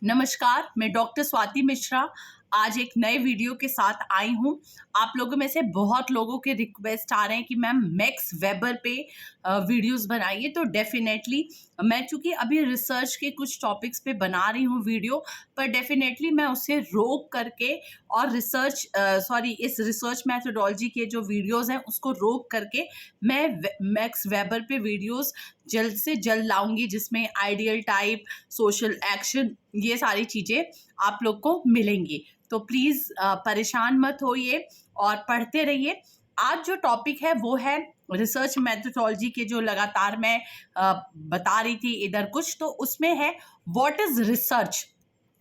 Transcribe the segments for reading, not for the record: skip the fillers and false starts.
नमस्कार, मैं डॉक्टर स्वाति मिश्रा आज एक नए वीडियो के साथ आई हूँ। आप लोगों में से बहुत लोगों के रिक्वेस्ट आ रहे हैं कि मैम मैक्स वेबर पे वीडियोस बनाइए, तो डेफिनेटली मैं चूँकि अभी रिसर्च के कुछ टॉपिक्स पे बना रही हूँ वीडियो, पर डेफिनेटली मैं उसे रोक करके और इस रिसर्च मैथोडोलॉजी के जो वीडियोस हैं उसको रोक करके मैं मैक्स वेबर पे वीडियोस जल्द से जल्द लाऊंगी, जिसमें आइडियल टाइप, सोशल एक्शन, ये सारी चीज़ें आप लोग को मिलेंगी। तो प्लीज़ परेशान मत होइए और पढ़ते रहिए। आज जो टॉपिक है वो है रिसर्च मेथोडोलॉजी के, जो लगातार मैं बता रही थी इधर कुछ, तो उसमें है व्हाट इज़ रिसर्च।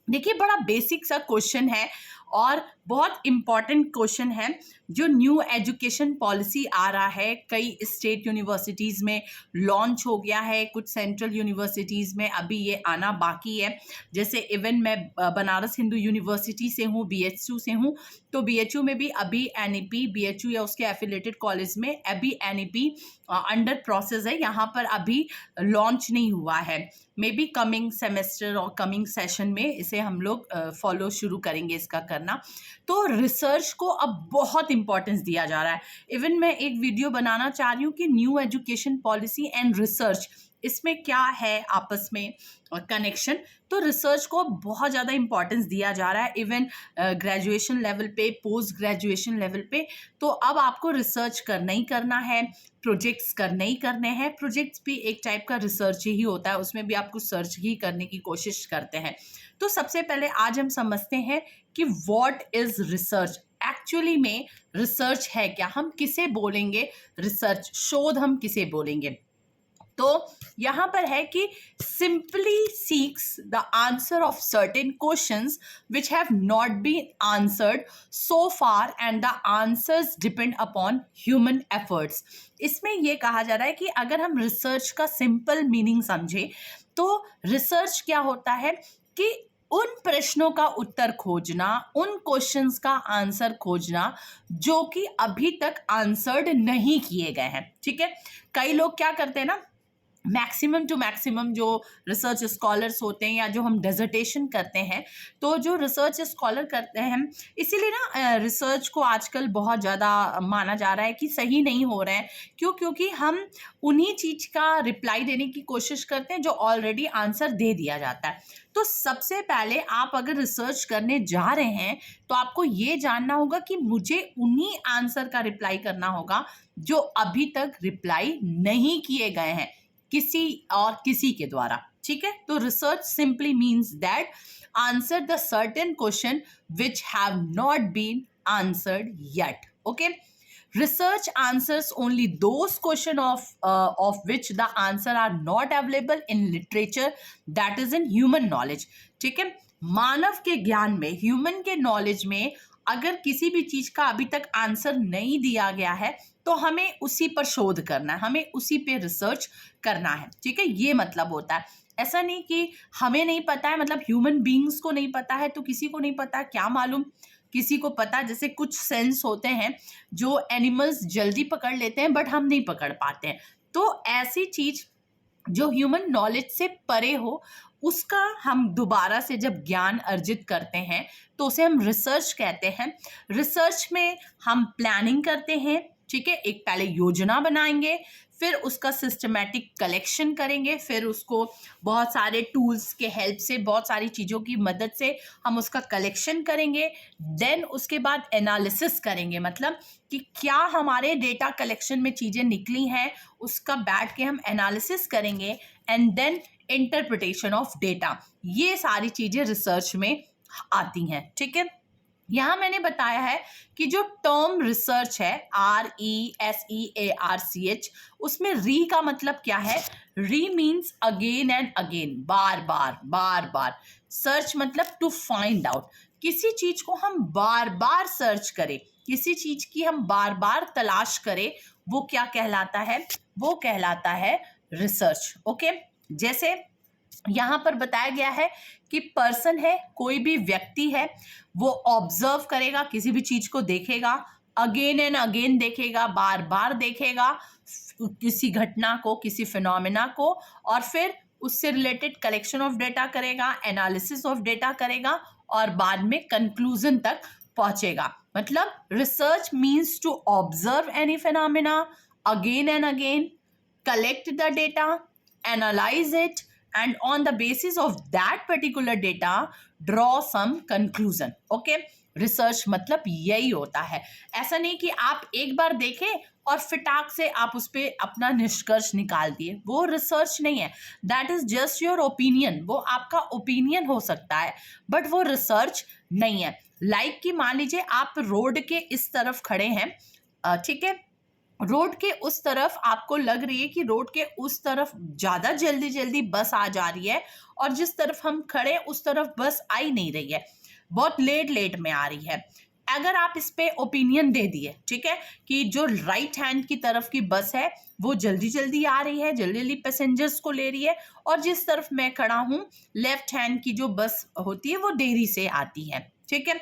देखिए, बड़ा बेसिक सा क्वेश्चन है और बहुत इम्पॉर्टेंट क्वेश्चन है। जो न्यू एजुकेशन पॉलिसी आ रहा है, कई स्टेट यूनिवर्सिटीज़ में लॉन्च हो गया है, कुछ सेंट्रल यूनिवर्सिटीज़ में अभी ये आना बाकी है। जैसे इवन मैं बनारस हिंदू यूनिवर्सिटी से हूँ, BHU से हूँ, तो BHU में भी अभी NEP, BHU या उसके एफिलेटेड कॉलेज में अभी NEP अंडर प्रोसेस है, यहाँ पर अभी लॉन्च नहीं हुआ है। मे बी कमिंग सेमेस्टर और कमिंग सेशन में इसे हम लोग फॉलो शुरू करेंगे इसका करना। तो रिसर्च को अब बहुत इंपॉर्टेंस दिया जा रहा है। इवन मैं एक वीडियो बनाना चाह रही हूँ कि new education policy and research, इसमें क्या है आपस में कनेक्शन। तो रिसर्च को बहुत ज़्यादा इंपॉर्टेंस दिया जा रहा है, इवन ग्रेजुएशन लेवल पे, पोस्ट ग्रेजुएशन लेवल पे। तो अब आपको रिसर्च करना ही करना है, प्रोजेक्ट्स करने ही करने हैं। प्रोजेक्ट्स भी एक टाइप का रिसर्च ही होता है, उसमें भी आप कुछ सर्च ही करने की कोशिश करते हैं। तो सबसे पहले आज हम समझते हैं कि व्हाट इज रिसर्च। एक्चुअली में रिसर्च है क्या, हम किसे बोलेंगे रिसर्च, शोध हम किसे बोलेंगे। तो यहाँ पर है कि simply seeks the answer of certain questions which have not been answered so far and the answers depend upon human efforts. इसमें यह कहा जा रहा है कि अगर हम रिसर्च का सिंपल मीनिंग समझे, तो रिसर्च क्या होता है कि उन प्रश्नों का उत्तर खोजना, उन क्वेश्चंस का आंसर खोजना जो कि अभी तक आंसर्ड नहीं किए गए हैं। ठीक है, कई लोग क्या करते हैं ना, मैक्सिमम टू मैक्सिमम जो रिसर्च स्कॉलर्स होते हैं या जो हम डिसर्टेशन करते हैं, तो जो रिसर्च स्कॉलर करते हैं, इसीलिए ना रिसर्च को आजकल बहुत ज़्यादा माना जा रहा है कि सही नहीं हो रहा है। क्यों? क्योंकि हम उन्हीं चीज़ का रिप्लाई देने की कोशिश करते हैं जो ऑलरेडी आंसर दे दिया जाता है। तो सबसे पहले आप अगर रिसर्च करने जा रहे हैं, तो आपको ये जानना होगा कि मुझे उन्हीं आंसर का रिप्लाई करना होगा जो अभी तक रिप्लाई नहीं किए गए हैं किसी और किसी के द्वारा। ठीक है, तो research simply means that answer the certain question which have not been answered yet. Okay, research answers only those question of which the answer are not available in literature, that is in human knowledge। ठीक है, मानव के ज्ञान में, human के knowledge में अगर किसी भी चीज का अभी तक आंसर नहीं दिया गया है, तो हमें उसी पर शोध करना है, हमें उसी पे रिसर्च करना है। ठीक है, ये मतलब होता है। ऐसा नहीं कि हमें नहीं पता है, मतलब ह्यूमन बींग्स को नहीं पता है तो किसी को नहीं पता, क्या मालूम किसी को पता। जैसे कुछ सेंस होते हैं जो एनिमल्स जल्दी पकड़ लेते हैं बट हम नहीं पकड़ पाते हैं। तो ऐसी चीज जो ह्यूमन नॉलेज से परे हो, उसका हम दोबारा से जब ज्ञान अर्जित करते हैं तो उसे हम रिसर्च कहते हैं। रिसर्च में हम प्लानिंग करते हैं। ठीक है, एक पहले योजना बनाएंगे, फिर उसका सिस्टमैटिक कलेक्शन करेंगे, फिर उसको बहुत सारे टूल्स के हेल्प से, बहुत सारी चीज़ों की मदद से हम उसका कलेक्शन करेंगे। देन उसके बाद एनालिसिस करेंगे, मतलब कि क्या हमारे डेटा कलेक्शन में चीज़ें निकली हैं, उसका बैठ के हम एनालिसिस करेंगे। And then interpretation of data, ये सारी चीज़ें रिसर्च में आती हैं। ठीक है, यहाँ मैंने बताया है कि जो टर्म रिसर्च है, RESEARCH, उसमें री का मतलब क्या है। री means again and again, bar bar bar bar. Search मतलब टू फाइंड आउट, किसी चीज को हम बार बार सर्च करें, किसी चीज की हम बार बार तलाश करें, वो क्या कहलाता है, वो कहलाता है रिसर्च। ओके, जैसे यहाँ पर बताया गया है कि पर्सन है, कोई भी व्यक्ति है, वो ऑब्जर्व करेगा, किसी भी चीज को देखेगा, अगेन एंड अगेन देखेगा, बार बार देखेगा किसी घटना को, किसी फिनोमेना को, और फिर उससे रिलेटेड कलेक्शन ऑफ डेटा करेगा, एनालिसिस ऑफ डेटा करेगा और बाद में कंक्लूजन तक पहुंचेगा। मतलब research means to observe any phenomena again and again, collect the data, analyze it, and on the basis of that particular data draw some conclusion. Okay, research मतलब यही होता है। ऐसा नहीं कि आप एक बार देखें और फिटाक से आप उस पर अपना निष्कर्ष निकाल दिए, वो रिसर्च नहीं है। That is just your opinion, वो आपका ओपिनियन हो सकता है बट वो रिसर्च नहीं है। लाइक कि मान लीजिए आप रोड के इस तरफ खड़े हैं, ठीक है, रोड के उस तरफ आपको लग रही है कि रोड के उस तरफ ज़्यादा जल्दी जल्दी बस आ जा रही है और जिस तरफ हम खड़े उस तरफ बस आ ही नहीं रही है, बहुत लेट लेट में आ रही है। अगर आप इस पे ओपिनियन दे दिए, ठीक है, कि जो राइट हैंड की तरफ की बस है वो जल्दी जल्दी आ रही है, जल्दी जल्दी पैसेंजर्स को ले रही है, और जिस तरफ मैं खड़ा हूँ लेफ्ट हैंड की जो बस होती है वो देरी से आती है, ठीक है,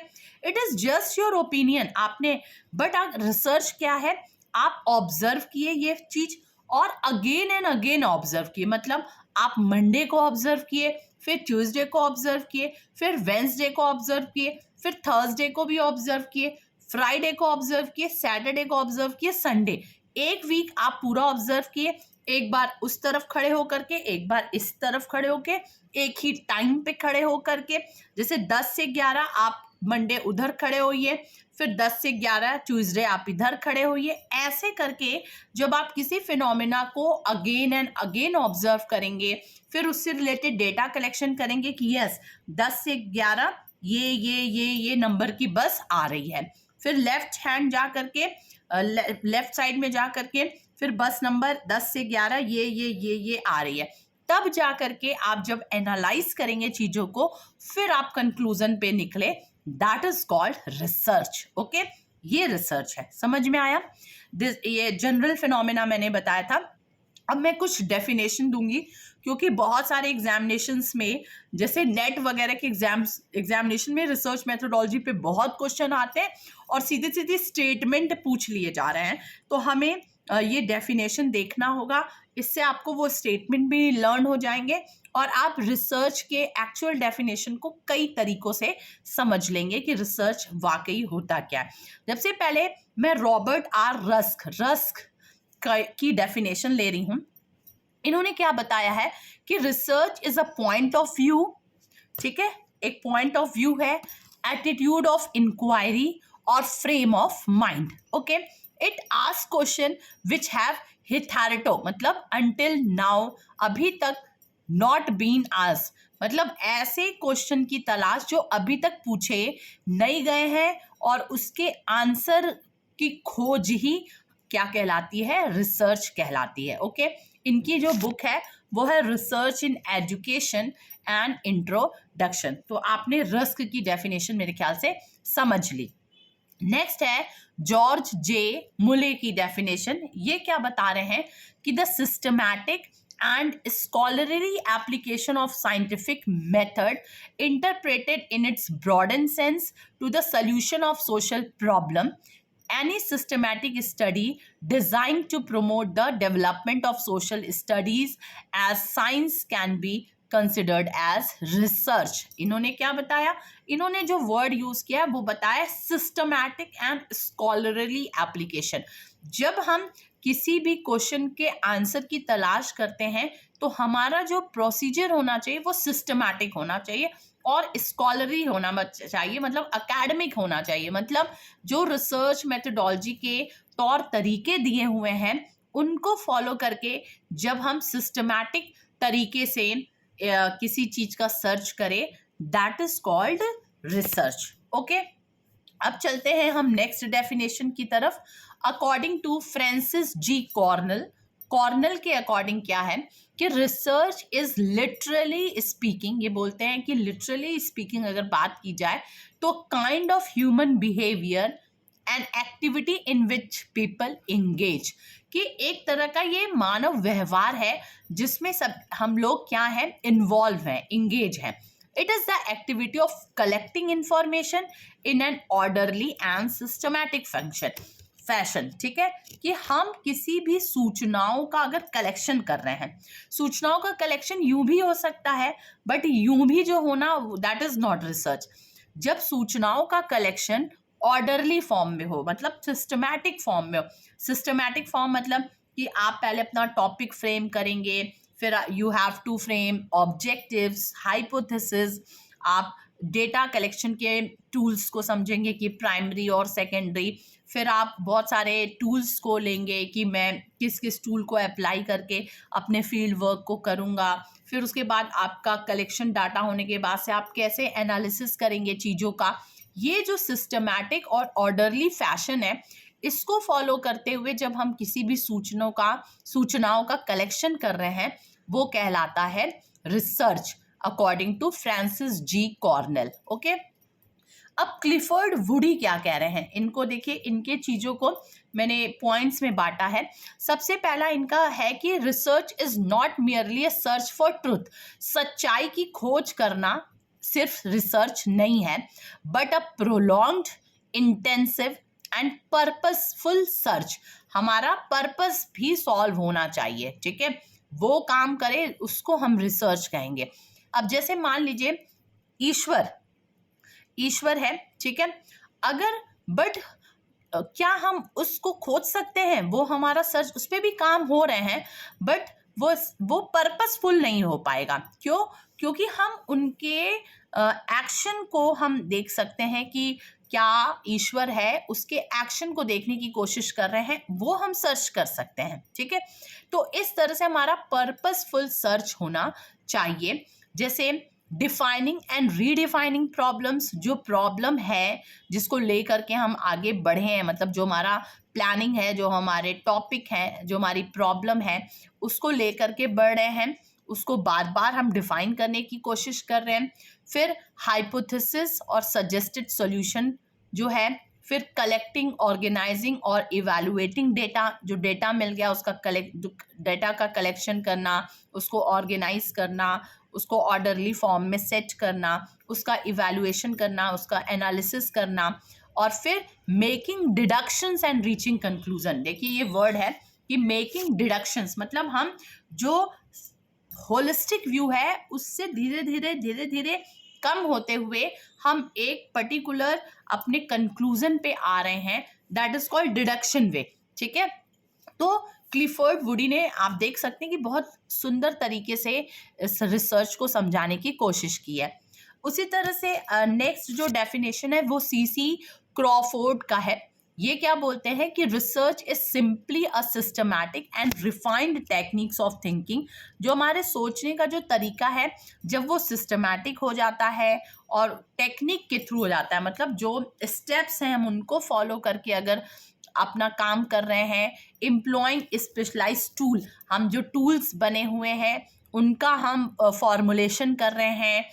it is just your opinion आपने। बट रिसर्च क्या है, आप ऑब्जर्व किए ये चीज और अगेन एंड अगेन ऑब्जर्व किए। मतलब आप मंडे को ऑब्जर्व किए, फिर ट्यूसडे को ऑब्जर्व किए, फिर वेंसडे को ऑब्जर्व किए, फिर थर्सडे को भी ऑब्जर्व किए, फ्राइडे को ऑब्जर्व किए, सैटरडे को ऑब्जर्व किए, संडे, एक वीक आप पूरा ऑब्जर्व किए। एक बार उस तरफ खड़े होकर के, एक बार इस तरफ खड़े होके, एक ही टाइम पे खड़े होकर के, जैसे 10 से 11 आप मंडे उधर खड़े होइए, फिर 10 से 11 ट्यूसडे आप इधर खड़े होइए। ऐसे करके जब आप किसी फिनोमेना को अगेन एंड अगेन ऑब्जर्व करेंगे, फिर उससे रिलेटेड डेटा कलेक्शन करेंगे कि यस 10 से 11 ये नंबर की बस आ रही है, फिर लेफ्ट हैंड जा करके लेफ्ट साइड में जा करके फिर बस नंबर 10 से 11 ये आ रही है, तब जा करके आप जब एनालाइज करेंगे चीजों को फिर आप कंक्लूजन पे निकले, that is called research. Okay, ये रिसर्च है, समझ में आया। ये जनरल फिनोमेना मैंने बताया था। अब मैं कुछ डेफिनेशन दूंगी क्योंकि बहुत सारे एग्जामिनेशंस में, जैसे नेट वगैरह के एग्जामिनेशन में रिसर्च मेथोडोलॉजी पे बहुत क्वेश्चन आते हैं और सीधे सीधे स्टेटमेंट पूछ लिए जा रहे हैं, तो हमें ये डेफिनेशन देखना होगा। इससे आपको वो स्टेटमेंट भी लर्न हो जाएंगे और आप रिसर्च के एक्चुअल डेफिनेशन को कई तरीकों से समझ लेंगे कि रिसर्च वाकई होता क्या है। सबसे पहले मैं रॉबर्ट आर रस्क की डेफिनेशन ले रही हूँ। इन्होंने क्या बताया है कि research is a point of view, ठीक है, एक पॉइंट ऑफ व्यू है, एटीट्यूड ऑफ इंक्वायरी और frame of mind. Okay, it ask question which have hitherto, मतलब अंटिल नाउ, अभी तक, नॉट बीन आस्क्ड, मतलब ऐसे क्वेश्चन की तलाश जो अभी तक पूछे नहीं गए हैं और उसके आंसर की खोज ही क्या कहलाती है, रिसर्च कहलाती है। ओके, इनकी जो बुक है वो है research in education and introduction. तो आपने रस्क की डेफिनेशन मेरे ख्याल से समझ ली। नेक्स्ट है जॉर्ज जे मुले की डेफिनेशन। ये क्या बता रहे हैं कि the systematic and scholarly application of scientific method interpreted in its broadened sense to the solution of social problem, any systematic study designed to promote the development of social studies as science can be considered as research। इन्होंने क्या बताया, इन्होंने जो word use किया वो बताया systematic and scholarly application. जब हम किसी भी क्वेश्चन के आंसर की तलाश करते हैं तो हमारा जो प्रोसीजर होना चाहिए वो सिस्टमैटिक होना चाहिए और स्कॉलरी होना चाहिए, मतलब एकेडमिक होना चाहिए। मतलब जो रिसर्च मेथोडोलॉजी के तौर तरीके दिए हुए हैं उनको फॉलो करके जब हम सिस्टमैटिक तरीके से किसी चीज का सर्च करें, that is called research. Okay, अब चलते हैं हम नेक्स्ट डेफिनेशन की तरफ। According to Francis G Cornell के अकॉर्डिंग क्या है कि रिसर्च इज लिटरली स्पीकिंग, ये बोलते हैं कि लिटरली स्पीकिंग अगर बात की जाए तो kind of human behaviour and activity in which people engage, कि एक तरह का ये मानव व्यवहार है जिसमें सब हम लोग क्या है, इन्वॉल्व हैं, इंगेज हैं। It is the activity of collecting information in an orderly and systematic fashion. Fashion, ठीक है, कि हम किसी भी सूचनाओं का अगर कलेक्शन कर रहे हैं, सूचनाओं का कलेक्शन यूं भी हो सकता है, बट यूं भी जो होना, दैट इज नॉट रिसर्च। जब सूचनाओं का कलेक्शन ऑर्डरली फॉर्म में हो, मतलब सिस्टमैटिक फॉर्म में हो। सिस्टमैटिक फॉर्म मतलब कि आप पहले अपना टॉपिक फ्रेम करेंगे, फिर you have to frame objectives, hypothesis, आप डेटा कलेक्शन के टूल्स को समझेंगे कि प्राइमरी और सेकेंडरी, फिर आप बहुत सारे टूल्स को लेंगे कि मैं किस किस टूल को अप्लाई करके अपने फील्ड वर्क को करूँगा। फिर उसके बाद आपका कलेक्शन डाटा होने के बाद से आप कैसे एनालिसिस करेंगे चीज़ों का। ये जो सिस्टमैटिक और ऑर्डरली फैशन है, इसको फॉलो करते हुए जब हम किसी भी सूचनाओं का कलेक्शन कर रहे हैं, वो कहलाता है research, according to Francis G Cornell. Okay, अब क्लिफर्ड वुडी क्या कह रहे हैं, इनको देखिए, इनके चीज़ों को मैंने पॉइंट्स में बांटा है। सबसे पहला इनका है कि research is not merely a search for truth. सच्चाई की खोज करना सिर्फ रिसर्च नहीं है, but a prolonged, intensive and purposeful search. हमारा पर्पस भी सॉल्व होना चाहिए, ठीक है, वो काम करे, उसको हम रिसर्च कहेंगे। अब जैसे मान लीजिए ईश्वर है, ठीक है, अगर बट क्या हम उसको खोज सकते हैं? वो हमारा सर्च, उस पर भी काम हो रहे हैं, बट वो पर्पसफुल नहीं हो पाएगा। क्यों? क्योंकि हम उनके एक्शन को हम देख सकते हैं कि क्या ईश्वर है, उसके एक्शन को देखने की कोशिश कर रहे हैं, वो हम सर्च कर सकते हैं, ठीक है। तो इस तरह से हमारा पर्पसफुल सर्च होना चाहिए। जैसे डिफाइनिंग एंड रीडिफाइनिंग प्रॉब्लम्स, जो प्रॉब्लम है जिसको लेकर के हम आगे बढ़े हैं, मतलब जो हमारा प्लानिंग है, जो हमारे टॉपिक है, जो हमारी प्रॉब्लम है, उसको लेकर के बढ़ रहे हैं, उसको बार बार हम डिफाइन करने की कोशिश कर रहे हैं। फिर हाइपोथेसिस और सजेस्टेड सॉल्यूशन जो है, फिर कलेक्टिंग, ऑर्गेनाइजिंग और इवैल्यूएटिंग डेटा, जो डेटा मिल गया उसका डेटा का कलेक्शन करना, उसको ऑर्गेनाइज करना, उसको ऑर्डरली फॉर्म में सेट करना, उसका इवैल्यूएशन करना, उसका एनालिसिस करना, और फिर making deductions and reaching conclusion. देखिए ये वर्ड है कि मेकिंग डिडक्शंस, मतलब हम जो होलिस्टिक व्यू है उससे धीरे धीरे कम होते हुए हम एक पर्टिकुलर अपने कंक्लूजन पे आ रहे हैं, दैट इज कॉल्ड डिडक्शन वे, ठीक है। तो क्लिफर्ड वुडी ने, आप देख सकते हैं कि बहुत सुंदर तरीके से इस रिसर्च को समझाने की कोशिश की है। उसी तरह से नेक्स्ट जो डेफिनेशन है वो सीसी क्रॉफोर्ड का है। ये क्या बोलते हैं कि research is simply a systematic and refined techniques of thinking. जो हमारे सोचने का जो तरीका है, जब वो सिस्टमैटिक हो जाता है और टेक्निक के थ्रू हो जाता है, मतलब जो स्टेप्स हैं हम उनको फॉलो करके अगर अपना काम कर रहे हैं, एम्प्लॉइंग स्पेशलाइज्ड टूल, हम जो टूल्स बने हुए हैं उनका हम फॉर्मुलेशन कर रहे हैं,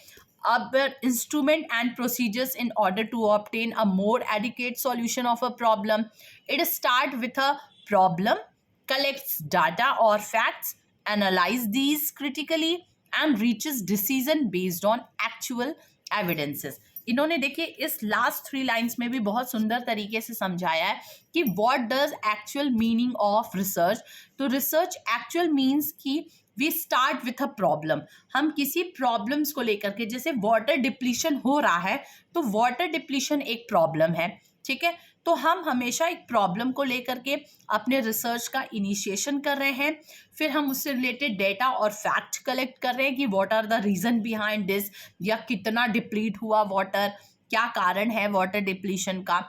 अब instrument and procedures in order to obtain a more adequate solution of a problem. It start with a problem, collects data or facts, analyze these critically and reaches decision based on actual evidences. इन्होंने देखिए इस last 3 lines में भी बहुत सुंदर तरीके से समझाया है कि what does actual meaning of research. तो रिसर्च एक्चुअल मीन्स की we start with a problem. हम किसी प्रॉब्लम्स को लेकर के, जैसे वाटर डिप्लीशन हो रहा है, तो वाटर डिप्लीशन एक प्रॉब्लम है, ठीक है। तो हम हमेशा एक प्रॉब्लम को लेकर के अपने रिसर्च का इनिशिएशन कर रहे हैं, फिर हम उससे रिलेटेड डेटा और फैक्ट कलेक्ट कर रहे हैं कि what are the reason behind this, या कितना डिप्लीट हुआ वाटर, क्या कारण है वाटर डिप्लीशन का।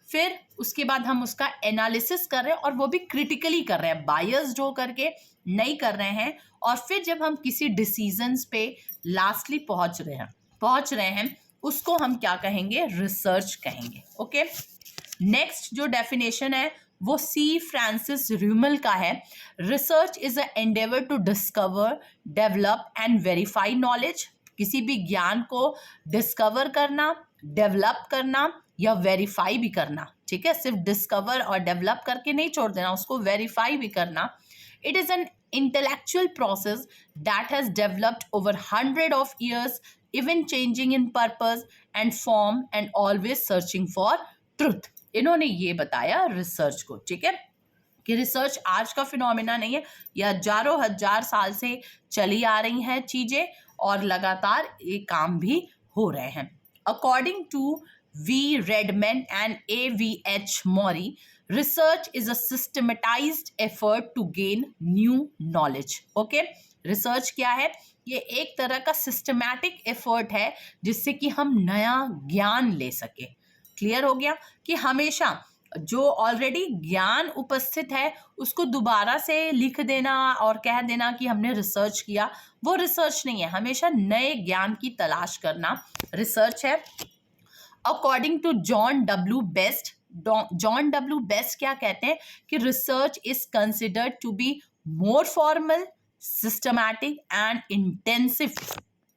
फिर उसके बाद हम उसका एनालिसिस कर रहे हैं, और वो भी क्रिटिकली कर रहे हैं, बायस्ड हो करके नहीं कर रहे हैं। और फिर जब हम किसी डिसीजंस पे लास्टली पहुंच रहे हैं, उसको हम क्या कहेंगे? रिसर्च कहेंगे। ओके, नेक्स्ट जो डेफिनेशन है वो सी फ्रांसिस र्यूमल का है। Research is a endeavour to discover, develop and verify knowledge. किसी भी ज्ञान को डिस्कवर करना, डेवलप करना या वेरीफाई भी करना, ठीक है। सिर्फ डिस्कवर और डेवलप करके नहीं छोड़ देना, उसको वेरीफाई भी करना। It is an intellectual process that has developed over hundreds of years, even changing in purpose and form and always searching for truth. इन्होंने ये बताया रिसर्च को, ठीक है, कि रिसर्च आज का फिनोमिना नहीं है, ये हजारों हजार साल से चली आ रही हैं चीजें और लगातार ये काम भी हो रहे हैं। According to V Redman and AVH Mory, research is a systematized effort to gain new knowledge. Okay, research क्या है? ये एक तरह का सिस्टमैटिक एफर्ट है जिससे कि हम नया ज्ञान ले सके। क्लियर हो गया कि हमेशा जो ऑलरेडी ज्ञान उपस्थित है उसको दोबारा से लिख देना और कह देना कि हमने रिसर्च किया, वो रिसर्च नहीं है। हमेशा नए ज्ञान की तलाश करना रिसर्च है। According to John W Best क्या कहते हैं कि research is considered to be more formal, systematic and intensive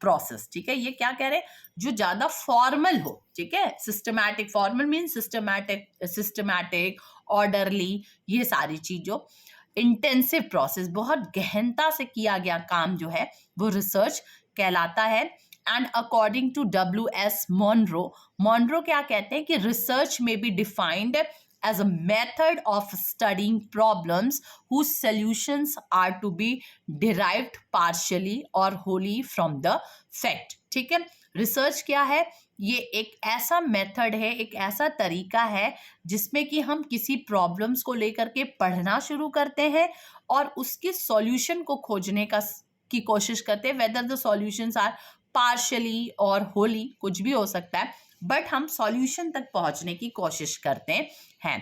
process. ठीक है, ये क्या कह रहे हैं? जो ज्यादा फॉर्मल हो, ठीक है, systematic, formal mean systematic orderly, ये सारी चीजों, इंटेंसिव प्रोसेस, बहुत गहनता से किया गया काम जो है वो रिसर्च कहलाता है। And according to WS Monroe क्या कहते हैं कि research may be defined as a method of studying problems whose solutions are to be derived partially or wholly from the fact। ठीक है, रिसर्च क्या है? ये एक ऐसा मेथड है, एक ऐसा तरीका है जिसमें कि हम किसी प्रॉब्लम्स को लेकर के पढ़ना शुरू करते हैं और उसके सॉल्यूशन को खोजने की कोशिश करते हैं। Whether the solutions are partially और होली, कुछ भी हो सकता है, बट हम सॉल्यूशन तक पहुंचने की कोशिश करते हैं।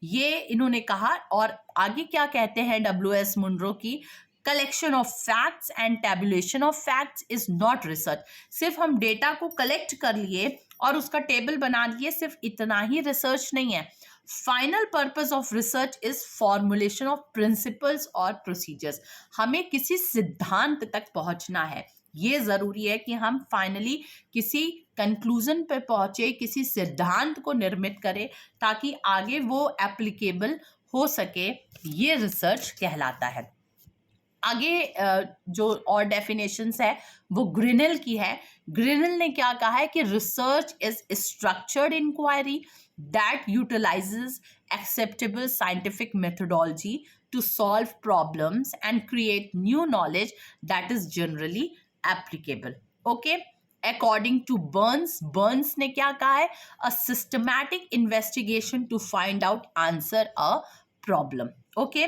ये इन्होंने कहा। और आगे क्या कहते हैं WS मुनरो की? Collection of facts and tabulation of facts is not research. सिर्फ हम डेटा को कलेक्ट कर लिए और उसका टेबल बना लिए, सिर्फ इतना ही रिसर्च नहीं है। Final purpose of research is formulation of principles और प्रोसीजर्स। हमें किसी सिद्धांत तक पहुंचना है, ये जरूरी है कि हम फाइनली किसी कंक्लूजन पे पहुंचे, किसी सिद्धांत को निर्मित करें ताकि आगे वो एप्लीकेबल हो सके। ये रिसर्च कहलाता है। आगे जो और डेफिनेशंस है वो ग्रिनेल की है। ग्रिनेल ने क्या कहा है कि research is structured inquiry that utilises acceptable scientific methodology to solve problems and create new knowledge that is generally applicable. Okay, according to Burns ने क्या कहा है? A systematic investigation to find out answer a problem. Okay,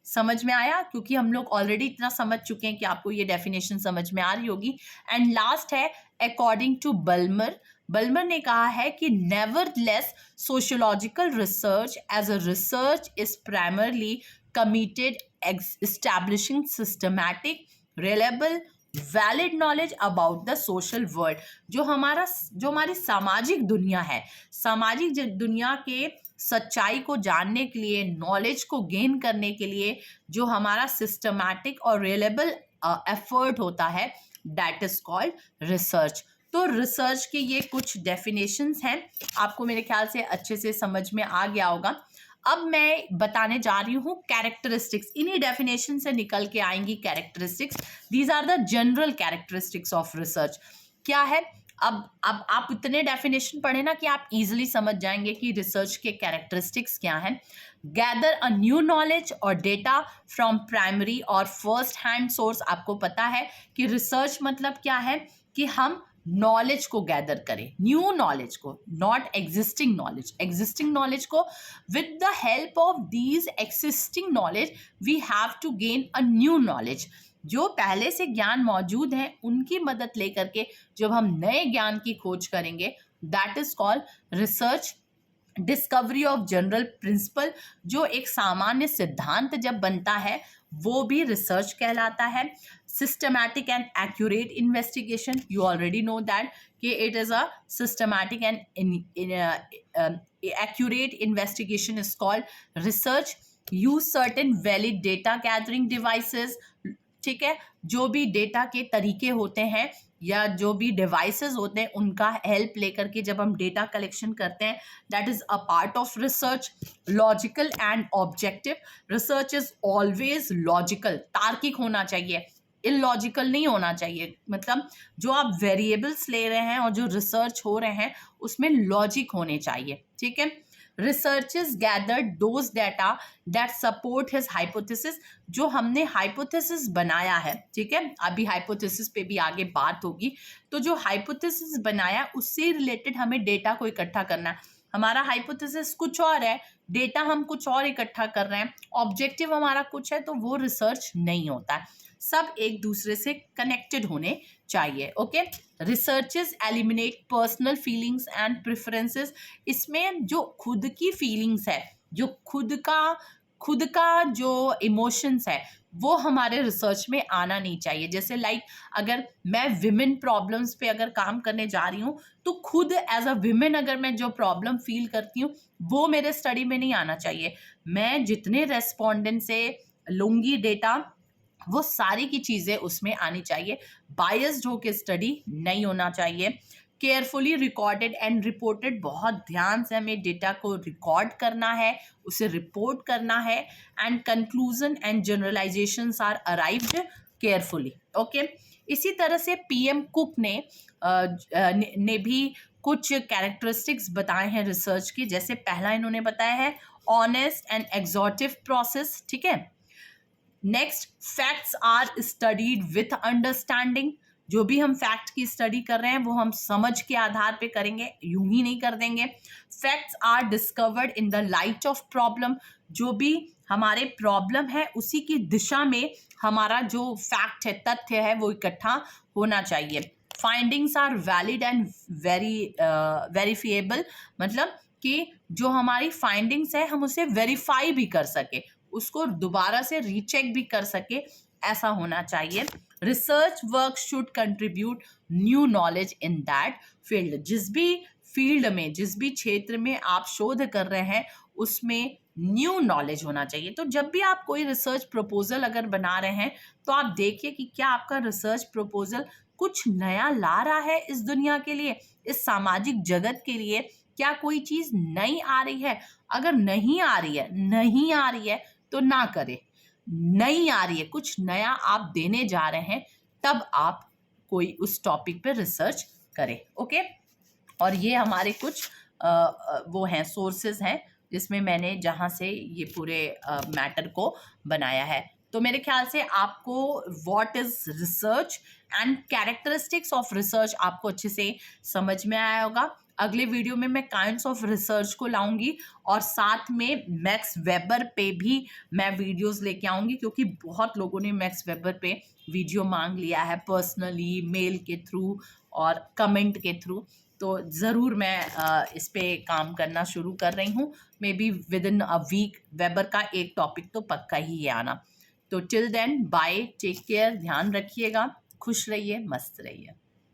समझ में आया? क्योंकि हम लोग ऑलरेडी इतना समझ चुके हैं कि आपको ये डेफिनेशन समझ में आ रही होगी। एंड लास्ट है अकॉर्डिंग टू बल्मर ने कहा है कि nevertheless sociological research as a research is primarily committed establishing systematic, reliable, valid knowledge about the social world. जो हमारी सामाजिक दुनिया है, सामाजिक दुनिया के सच्चाई को जानने के लिए, नॉलेज को गेन करने के लिए जो हमारा सिस्टमैटिक और रिलायबल एफर्ट होता है, दैट इज कॉल्ड रिसर्च। तो रिसर्च के ये कुछ डेफिनेशंस हैं, आपको मेरे ख्याल से अच्छे से समझ में आ गया होगा। अब मैं बताने जा रही हूँ कैरेक्टरिस्टिक्स। इन्हीं डेफिनेशन से निकल के आएंगी characteristics. These are the general characteristics of research. क्या है? अब आप इतने डेफिनेशन पढ़े ना कि आप इजीली समझ जाएंगे कि रिसर्च के कैरेक्टरिस्टिक्स क्या हैं। गैदर अ न्यू नॉलेज और डेटा फ्रॉम प्राइमरी और फर्स्ट हैंड सोर्स। आपको पता है कि रिसर्च मतलब क्या है? कि हम नॉलेज को गैदर करें, न्यू नॉलेज को, नॉट एग्जिस्टिंग नॉलेज को। With the help of these existing knowledge we have to gain a new knowledge. जो पहले से ज्ञान मौजूद है उनकी मदद लेकर के जब हम नए ज्ञान की खोज करेंगे, that is called research. Discovery of general principle, जो एक सामान्य सिद्धांत जब बनता है वो भी रिसर्च कहलाता है। Systematic and accurate investigation, you already know that कि it is a systematic and accurate investigation is called research. Use certain valid data gathering devices. ठीक है, जो भी डेटा के तरीके होते हैं या जो भी डिवाइसेस होते हैं उनका हेल्प लेकर के जब हम डेटा कलेक्शन करते हैं, that is a part of research. Logical and objective, research is always logical, तार्किक होना चाहिए, इलॉजिकल नहीं होना चाहिए। मतलब जो आप वेरिएबल्स ले रहे हैं और जो रिसर्च हो रहे हैं उसमें लॉजिक होने चाहिए। ठीक है, researchers gathered those data that support his hypothesis. जो हमने हाइपोथेसिस बनाया है, ठीक है, अभी हाइपोथेसिस पे भी आगे बात होगी, तो जो हाइपोथेसिस बनाया उससे रिलेटेड हमें डेटा को इकट्ठा करना है। हमारा हाइपोथेसिस कुछ और है, डेटा हम कुछ और इकट्ठा कर रहे हैं, ऑब्जेक्टिव हमारा कुछ है, तो वो रिसर्च नहीं होता है। सब एक दूसरे से कनेक्टेड होने चाहिए। Okay, researches eliminate personal feelings and preferences. इसमें जो खुद की फीलिंग्स है, जो खुद का जो इमोशंस है, वो हमारे रिसर्च में आना नहीं चाहिए। जैसे लाइक अगर मैं विमेन प्रॉब्लम्स पे अगर काम करने जा रही हूँ, तो खुद एज अ विमेन अगर मैं जो प्रॉब्लम फील करती हूँ वो मेरे स्टडी में नहीं आना चाहिए। मैं जितने रेस्पोंडेंट से लूंगी डेटा, वो सारी की चीज़ें उसमें आनी चाहिए। बायस्ड होकर स्टडी नहीं होना चाहिए। केयरफुली रिकॉर्डेड एंड रिपोर्टेड, बहुत ध्यान से हमें डेटा को रिकॉर्ड करना है, उसे रिपोर्ट करना है। And conclusion and generalisations are arrived carefully. Okay, इसी तरह से पीएम कुक ने भी कुछ कैरेक्टरिस्टिक्स बताए हैं रिसर्च की। जैसे पहला इन्होंने बताया है ऑनेस्ट एंड एग्जॉटिव प्रोसेस, ठीक है। Next, facts are studied with understanding. जो भी हम फैक्ट की स्टडी कर रहे हैं वो हम समझ के आधार पे करेंगे, यूं ही नहीं कर देंगे। Facts are discovered in the light of problem. जो भी हमारे प्रॉब्लम है उसी की दिशा में हमारा जो फैक्ट है, तथ्य है, वो इकट्ठा होना चाहिए। Findings are valid and verifiable, मतलब कि जो हमारी फाइंडिंग्स है हम उसे वेरीफाई भी कर सके, उसको दोबारा से रीचेक भी कर सके, ऐसा होना चाहिए। Research work should contribute new knowledge in that field. जिस भी फील्ड में, जिस भी क्षेत्र में आप शोध कर रहे हैं उसमें न्यू नॉलेज होना चाहिए। तो जब भी आप कोई रिसर्च प्रपोजल अगर बना रहे हैं तो आप देखिए कि क्या आपका रिसर्च प्रपोजल कुछ नया ला रहा है इस दुनिया के लिए, इस सामाजिक जगत के लिए। क्या कोई चीज नई आ रही है? अगर नहीं आ रही है तो ना करें। नहीं आ रही है, कुछ नया आप देने जा रहे हैं, तब आप कोई उस टॉपिक पे रिसर्च करें। ओके, और ये हमारे कुछ वो हैं सोर्सेज हैं जिसमें मैंने जहाँ से ये पूरे मैटर को बनाया है। तो मेरे ख्याल से आपको what is research and characteristics of research आपको अच्छे से समझ में आया होगा। अगले वीडियो में मैं काइंड्स ऑफ रिसर्च को लाऊंगी और साथ में मैक्स वेबर पे भी मैं वीडियोस लेके आऊंगी, क्योंकि बहुत लोगों ने मैक्स वेबर पे वीडियो मांग लिया है पर्सनली, मेल के थ्रू और कमेंट के थ्रू। तो ज़रूर मैं इस पे काम करना शुरू कर रही हूँ। Maybe within a week Weber का एक टॉपिक तो पक्का ही है आना। तो till then bye, take care, ध्यान रखिएगा, खुश रहिए, मस्त रहिए।